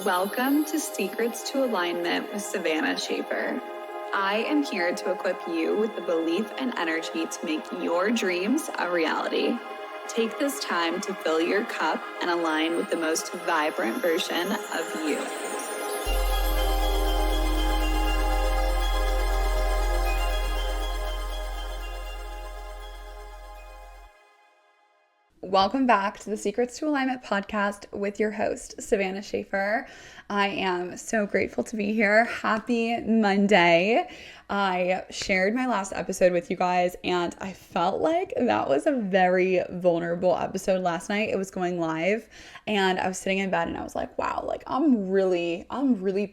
Welcome to Secrets to Alignment with Savannah Schaefer. I am here to equip you with the belief and energy to make your dreams a reality. Take this time to fill your cup and align with the most vibrant version of you. Welcome back to the Secrets to Alignment podcast with your host, Savannah Schaefer. I am so grateful to be here. Happy Monday. I shared my last episode with you guys and I felt like that was a very vulnerable episode last night. It was going live and I was sitting in bed and I was like, wow, like I'm really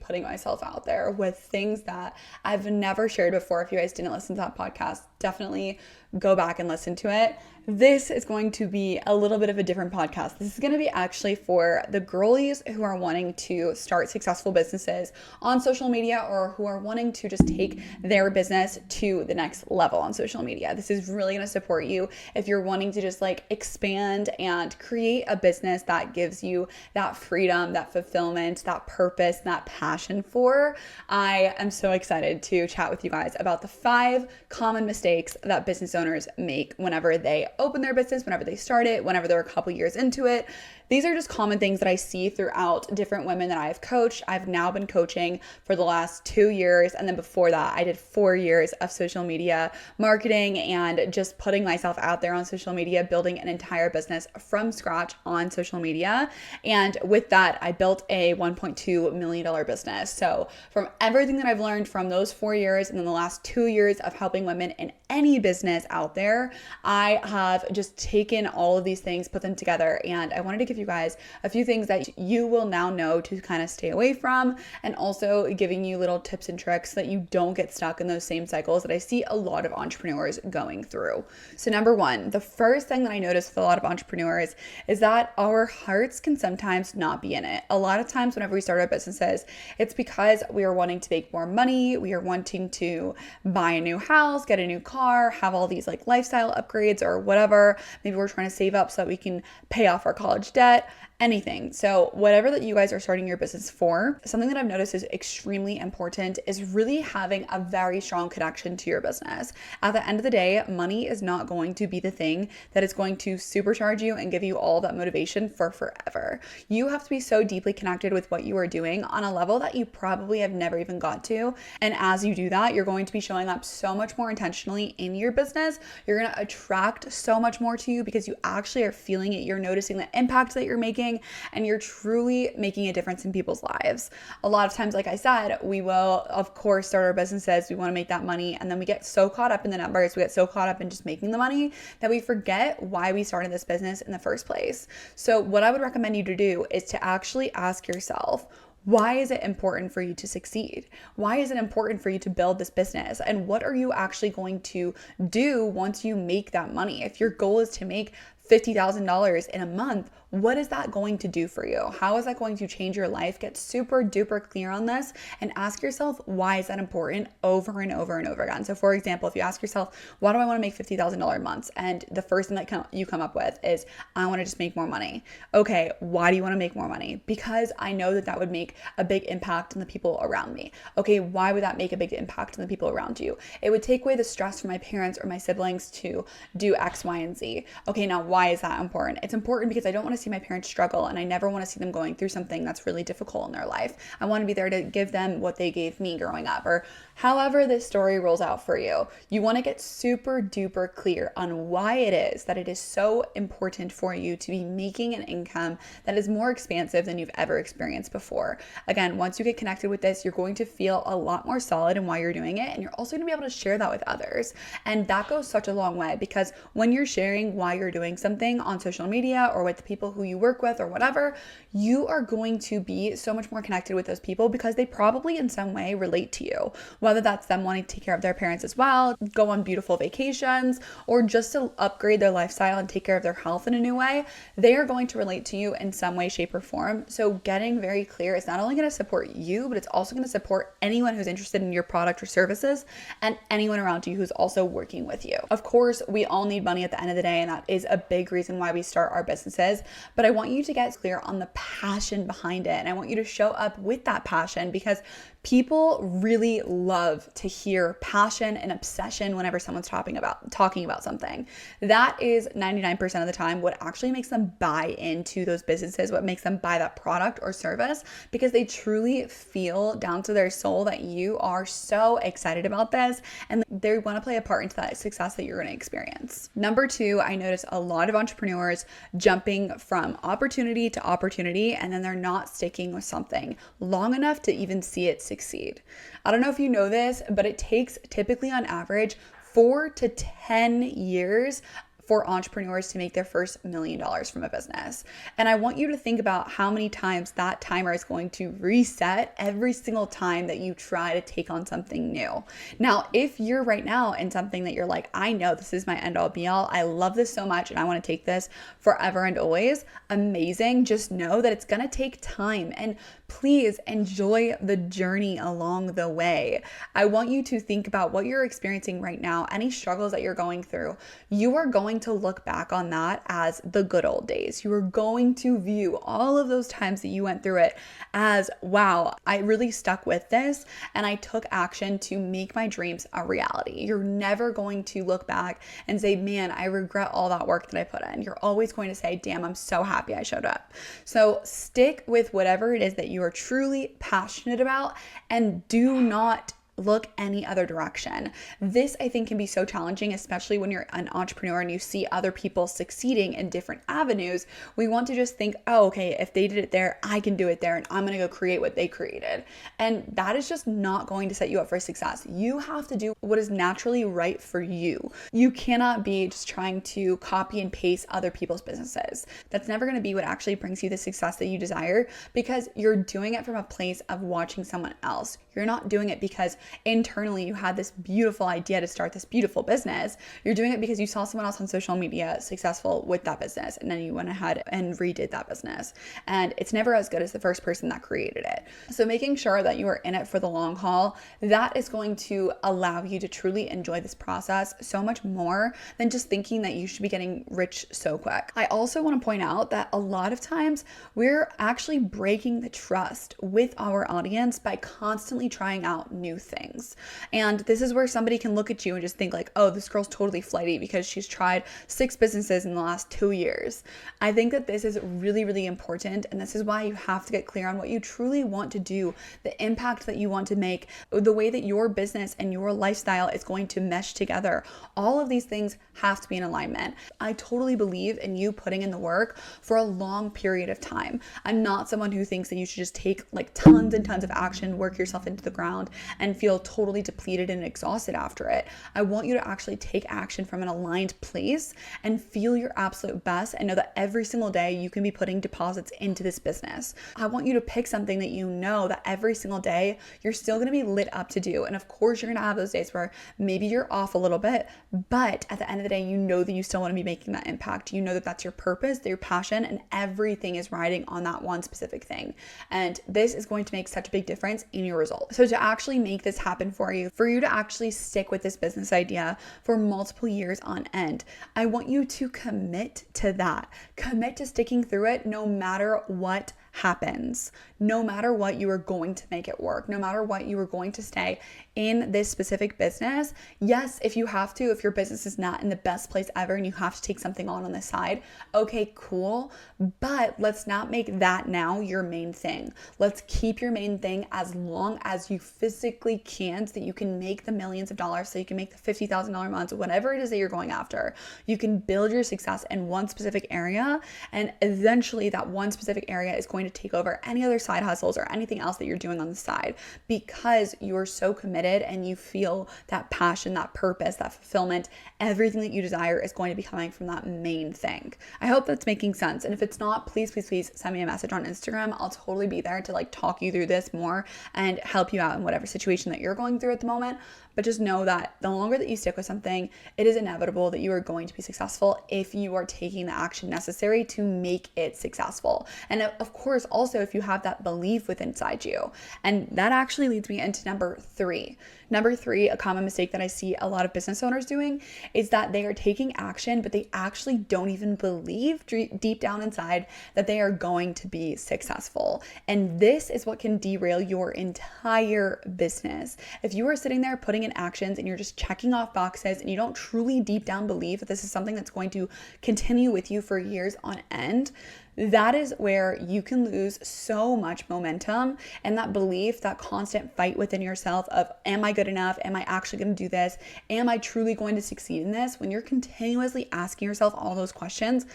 putting myself out there with things that I've never shared before. If you guys didn't listen to that podcast, definitely go back and listen to it. This is going to be a little bit of a different podcast. This is going to be actually for the girlies who are wanting to start successful businesses on social media or who are wanting to just take their business to the next level on social media. This is really going to support you if you're wanting to just like expand and create a business that gives you that freedom, that fulfillment, that purpose, that passion for. I am so excited to chat with you guys about the 5 common mistakes that business owners make whenever they open their business, whenever they start it, whenever they're a couple years into it. These are just common things that I see throughout different women that I've coached. I've now been coaching for the last 2 years. And then before that, I did 4 years of social media marketing and just putting myself out there on social media, building an entire business from scratch on social media. And with that, I built a $1.2 million business. So from everything that I've learned from those 4 years and then the last 2 years of helping women in any business out there, I have just taken all of these things, put them together, and I wanted to give you guys a few things that you will now know to kind of stay away from, and also giving you little tips and tricks so that you don't get stuck in those same cycles that I see a lot of entrepreneurs going through. So number 1, the first thing that I notice with a lot of entrepreneurs is that our hearts can sometimes not be in it. A lot of times whenever we start our businesses, it's because we are wanting to make more money, we are wanting to buy a new house, get a new car, have all these like lifestyle upgrades or whatever. Maybe we're trying to save up so that we can pay off our college debt, anything. So whatever that you guys are starting your business for, something that I've noticed is extremely important is really having a very strong connection to your business. At the end of the day, money is not going to be the thing that is going to supercharge you and give you all that motivation for forever. You have to be so deeply connected with what you are doing on a level that you probably have never even got to. And as you do that, you're going to be showing up so much more intentionally in your business. You're going to attract so much more to you because you actually are feeling it. You're noticing the impact that you're making, and you're truly making a difference in people's lives. A lot of times, like I said, we will, of course, start our businesses. We want to make that money, and then we get so caught up in the numbers. We get so caught up in just making the money that we forget why we started this business in the first place. So what I would recommend you to do is to actually ask yourself, why is it important for you to succeed? Why is it important for you to build this business? And what are you actually going to do once you make that money? If your goal is to make $50,000 in a month, what is that going to do for you? How is that going to change your life? Get super duper clear on this and ask yourself, why is that important over and over and over again? So for example, if you ask yourself, why do I want to make $50,000 months? And the first thing that you come up with is, I want to just make more money. Okay, why do you want to make more money? Because I know that would make a big impact on the people around me. Okay, why would that make a big impact on the people around you? It would take away the stress from my parents or my siblings to do X, Y, and Z. Okay, now why is that important? It's important because I don't want to see my parents struggle, and I never want to see them going through something that's really difficult in their life. I want to be there to give them what they gave me growing up, or however this story rolls out for you. You want to get super duper clear on why it is that it is so important for you to be making an income that is more expansive than you've ever experienced before. Again, once you get connected with this, you're going to feel a lot more solid in why you're doing it, and you're also going to be able to share that with others. And that goes such a long way, because when you're sharing why you're doing something on social media or with the people who you work with or whatever, you are going to be so much more connected with those people because they probably in some way relate to you, whether that's them wanting to take care of their parents as well, go on beautiful vacations, or just to upgrade their lifestyle and take care of their health in a new way. They are going to relate to you in some way, shape, or form. So getting very clear is not only going to support you, but it's also going to support anyone who's interested in your product or services and anyone around you who's also working with you. Of course, we all need money at the end of the day, and that is a big reason why we start our businesses. but I want you to get clear on the passion behind it. And I want you to show up with that passion, because people really love to hear passion and obsession whenever someone's talking about something. That is 99% of the time what actually makes them buy into those businesses, what makes them buy that product or service, because they truly feel down to their soul that you are so excited about this and they want to play a part into that success that you're going to experience. Number two, I notice a lot of entrepreneurs jumping from opportunity to opportunity, and then they're not sticking with something long enough to even see it succeed. I don't know if you know this, but it takes typically on average 4 to 10 years for entrepreneurs to make their first $1 million from a business. And I want you to think about how many times that timer is going to reset every single time that you try to take on something new. Now, if you're right now in something that you're like, I know this is my end all be all, I love this so much and I want to take this forever and always, amazing. Just know that it's going to take time, and please enjoy the journey along the way. I want you to think about what you're experiencing right now, any struggles that you're going through. You are going to look back on that as the good old days. You are going to view all of those times that you went through it as, wow, I really stuck with this and I took action to make my dreams a reality. You're never going to look back and say, man, I regret all that work that I put in. You're always going to say, damn, I'm so happy I showed up. So stick with whatever it is that you are truly passionate about, and do not look any other direction. This, I think, can be so challenging, especially when you're an entrepreneur and you see other people succeeding in different avenues. We want to just think, oh, okay, if they did it there, I can do it there, and I'm going to go create what they created. And that is just not going to set you up for success. You have to do what is naturally right for you. You cannot be just trying to copy and paste other people's businesses. That's never going to be what actually brings you the success that you desire, because you're doing it from a place of watching someone else. You're not doing it because internally you had this beautiful idea to start this beautiful business. You're doing it because you saw someone else on social media successful with that business, and then you went ahead and redid that business. And it's never as good as the first person that created it. So making sure that you are in it for the long haul, that is going to allow you to truly enjoy this process so much more than just thinking that you should be getting rich so quick. I also want to point out that a lot of times we're actually breaking the trust with our audience by constantly trying out new things. And this is where somebody can look at you and just think like, oh, this girl's totally flighty because she's tried 6 businesses in the last 2 years. I think that this is really, really important. And this is why you have to get clear on what you truly want to do, the impact that you want to make, the way that your business and your lifestyle is going to mesh together. All of these things have to be in alignment. I totally believe in you putting in the work for a long period of time. I'm not someone who thinks that you should just take like tons and tons of action, work yourself into the ground, and feel totally depleted and exhausted after it. I want you to actually take action from an aligned place and feel your absolute best, and know that every single day you can be putting deposits into this business. I want you to pick something that you know that every single day you're still going to be lit up to do. And of course, you're going to have those days where maybe you're off a little bit, but at the end of the day, you know that you still want to be making that impact. You know that that's your purpose, your passion, and everything is riding on that one specific thing. And this is going to make such a big difference in your results. So to actually make this happen for you to actually stick with this business idea for multiple years on end, I want you to commit to that. Commit to sticking through it no matter what happens. No matter what, you are going to make it work. No matter what, you are going to stay in this specific business. Yes, if you have to, if your business is not in the best place ever and you have to take something on the side, okay, cool. But let's not make that now your main thing. Let's keep your main thing as long as you physically can, so that you can make the millions of dollars, so you can make the $50,000 months, whatever it is that you're going after. You can build your success in one specific area, and eventually that one specific area is going to take over any other side hustles or anything else that you're doing on the side, because you're so committed and you feel that passion, that purpose, that fulfillment. Everything that you desire is going to be coming from that main thing. I hope that's making sense. And if it's not, please send me a message on Instagram. I'll totally be there to talk you through this more and help you out in whatever situation that you're going through at the moment. But just know that the longer that you stick with something, it is inevitable that you are going to be successful if you are taking the action necessary to make it successful. And of course, yours also if you have that belief within inside you. And that actually leads me into number 3. Number 3, a common mistake that I see a lot of business owners doing is that they are taking action, but they actually don't even believe deep down inside that they are going to be successful. And this is what can derail your entire business. If you are sitting there putting in actions and you're just checking off boxes and you don't truly deep down believe that this is something that's going to continue with you for years on end, that is where you can lose so much momentum, and that belief, that constant fight within yourself of, am I good enough? Am I actually going to do this? Am I truly going to succeed in this? When you're continuously asking yourself all those questions,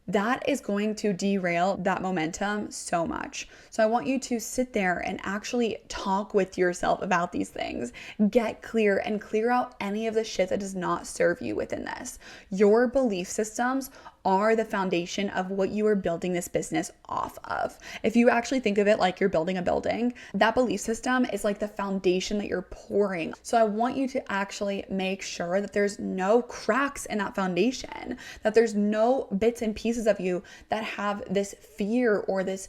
that is going to derail that momentum so much. So I want you to sit there and actually talk with yourself about these things. Get clear and clear out any of the shit that does not serve you within this. Your belief systems are the foundation of what you are building this business off of. If you actually think of it like you're building a building, that belief system is like the foundation that you're pouring. So I want you to actually make sure that there's no cracks in that foundation, that there's no bits and pieces of you that have this fear or this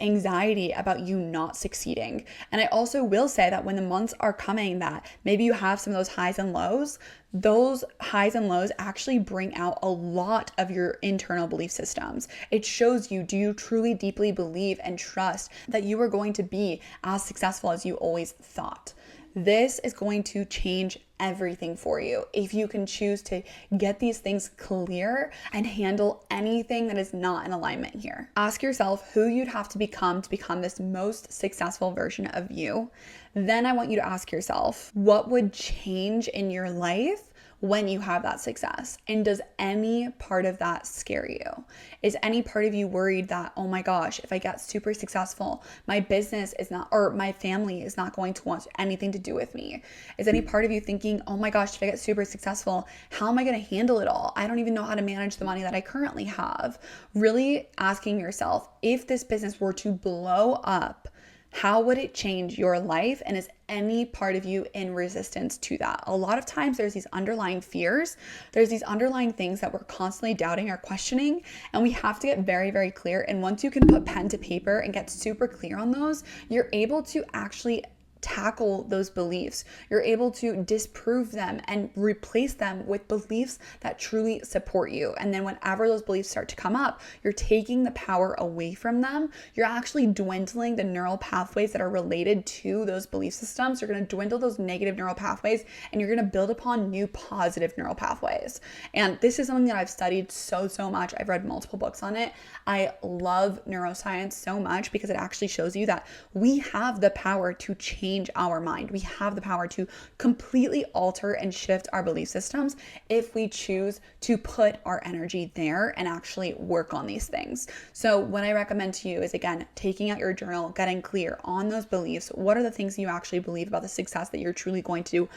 anxiety about you not succeeding. And I also will say that when the months are coming that maybe you have some of those highs and lows, those highs and lows actually bring out a lot of your internal belief systems. It shows you, do you truly deeply believe and trust that you are going to be as successful as you always thought? This is going to change everything for you if you can choose to get these things clear and handle anything that is not in alignment here. Ask yourself who you'd have to become this most successful version of you. Then I want you to ask yourself, what would change in your life when you have that success? And does any part of that scare you? Is any part of you worried that, oh my gosh, if I get super successful, my business is not, or my family is not going to want anything to do with me? Is any part of you thinking, oh my gosh, if I get super successful, how am I going to handle it all? I don't even know how to manage the money that I currently have. Really asking yourself, if this business were to blow up, how would it change your life? And is any part of you in resistance to that? A lot of times there's these underlying fears. There's these underlying things that we're constantly doubting or questioning. And we have to get very, very clear. And once you can put pen to paper and get super clear on those, you're able to actually tackle those beliefs. You're able to disprove them and replace them with beliefs that truly support you. And then whenever those beliefs start to come up, you're taking the power away from them. You're actually dwindling the neural pathways that are related to those belief systems. You're going to dwindle those negative neural pathways and you're going to build upon new positive neural pathways. And this is something that I've studied so much. I've read multiple books on it. I love neuroscience so much because it actually shows you that we have the power to change our mind. We have the power to completely alter and shift our belief systems if we choose to put our energy there and actually work on these things. So what I recommend to you is, again, taking out your journal, getting clear on those beliefs. What are the things you actually believe about the success that you're truly going to,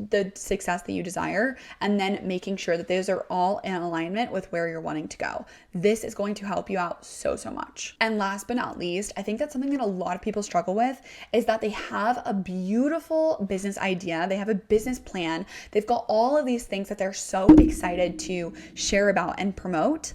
the success that you desire, and then making sure that those are all in alignment with where you're wanting to go. This is going to help you out so much. And last but not least, I think that's something that a lot of people struggle with is that they have a beautiful business idea. They have a business plan. They've got all of these things that they're so excited to share about and promote.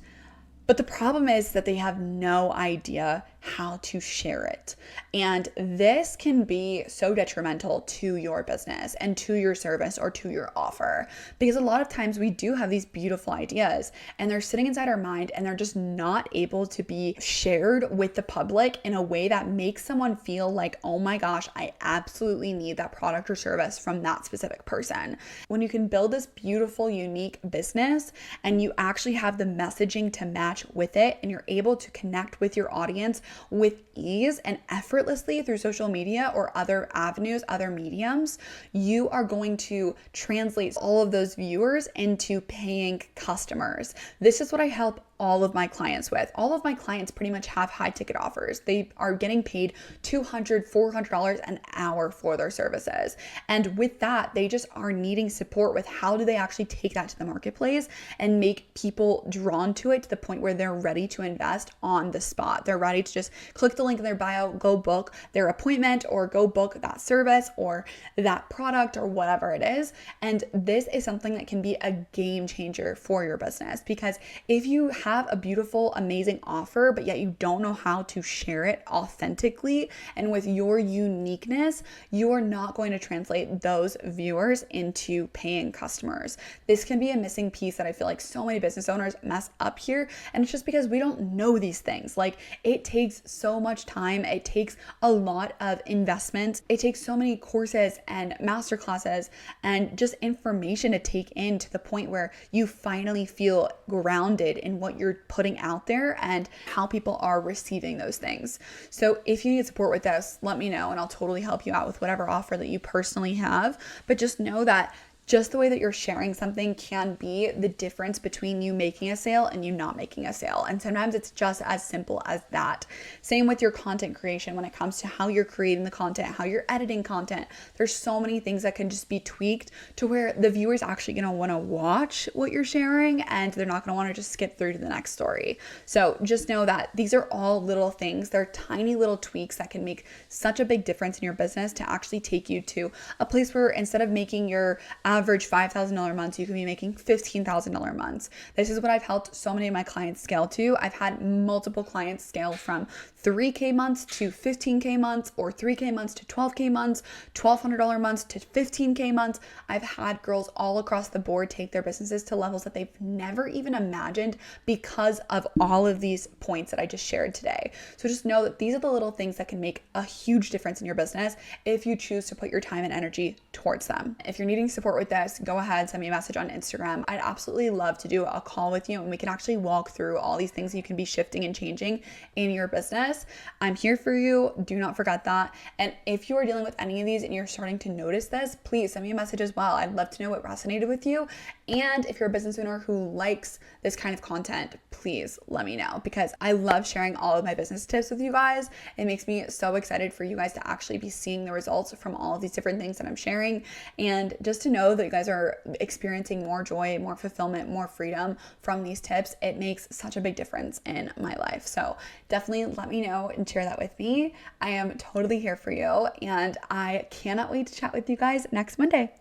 But the problem is that they have no idea how to share it. And this can be so detrimental to your business and to your service or to your offer, because a lot of times we do have these beautiful ideas and they're sitting inside our mind and they're just not able to be shared with the public in a way that makes someone feel like, oh my gosh, I absolutely need that product or service from that specific person. When you can build this beautiful, unique business and you actually have the messaging to match with it and you're able to connect with your audience with ease and effortlessly through social media or other avenues, other mediums, you are going to translate all of those viewers into paying customers. This is what I help all of my clients with. All of my clients pretty much have high ticket offers. They are getting paid $200, $400 an hour for their services. And with that, they just are needing support with how do they actually take that to the marketplace and make people drawn to it to the point where they're ready to invest on the spot. They're ready to just click the link in their bio, go book their appointment or go book that service or that product or whatever it is. And this is something that can be a game changer for your business, because if you have a beautiful, amazing offer, but yet you don't know how to share it authentically and with your uniqueness, you are not going to translate those viewers into paying customers. This can be a missing piece that I feel like so many business owners mess up here. And it's just because we don't know these things. Like, it takes so much time. It takes a lot of investment. It takes so many courses and masterclasses and just information to take in to the point where you finally feel grounded in what you're putting out there and how people are receiving those things. So if you need support with this, let me know and I'll totally help you out with whatever offer that you personally have. But just know that just the way that you're sharing something can be the difference between you making a sale and you not making a sale. And sometimes it's just as simple as that. Same with your content creation when it comes to how you're creating the content, how you're editing content. There's so many things that can just be tweaked to where the viewer's actually going to want to watch what you're sharing and they're not going to want to just skip through to the next story. So just know that these are all little things. They're tiny little tweaks that can make such a big difference in your business to actually take you to a place where instead of making your average $5,000 months, you can be making $15,000 months. This is what I've helped so many of my clients scale to. I've had multiple clients scale from 3K months to 15K months, or 3K months to 12K months, $1,200 months to 15K months. I've had girls all across the board take their businesses to levels that they've never even imagined because of all of these points that I just shared today. So just know that these are the little things that can make a huge difference in your business if you choose to put your time and energy towards them. If you're needing support with this, go ahead, send me a message on Instagram. I'd absolutely love to do a call with you and we can actually walk through all these things you can be shifting and changing in your business. I'm here for you. Do not forget that. And if you are dealing with any of these and you're starting to notice this, please send me a message as well. I'd love to know what resonated with you. And if you're a business owner who likes this kind of content, please let me know because I love sharing all of my business tips with you guys. It makes me so excited for you guys to actually be seeing the results from all of these different things that I'm sharing. And just to know that you guys are experiencing more joy, more fulfillment, more freedom from these tips, it makes such a big difference in my life. So definitely let me know and share that with me. I am totally here for you and I cannot wait to chat with you guys next Monday.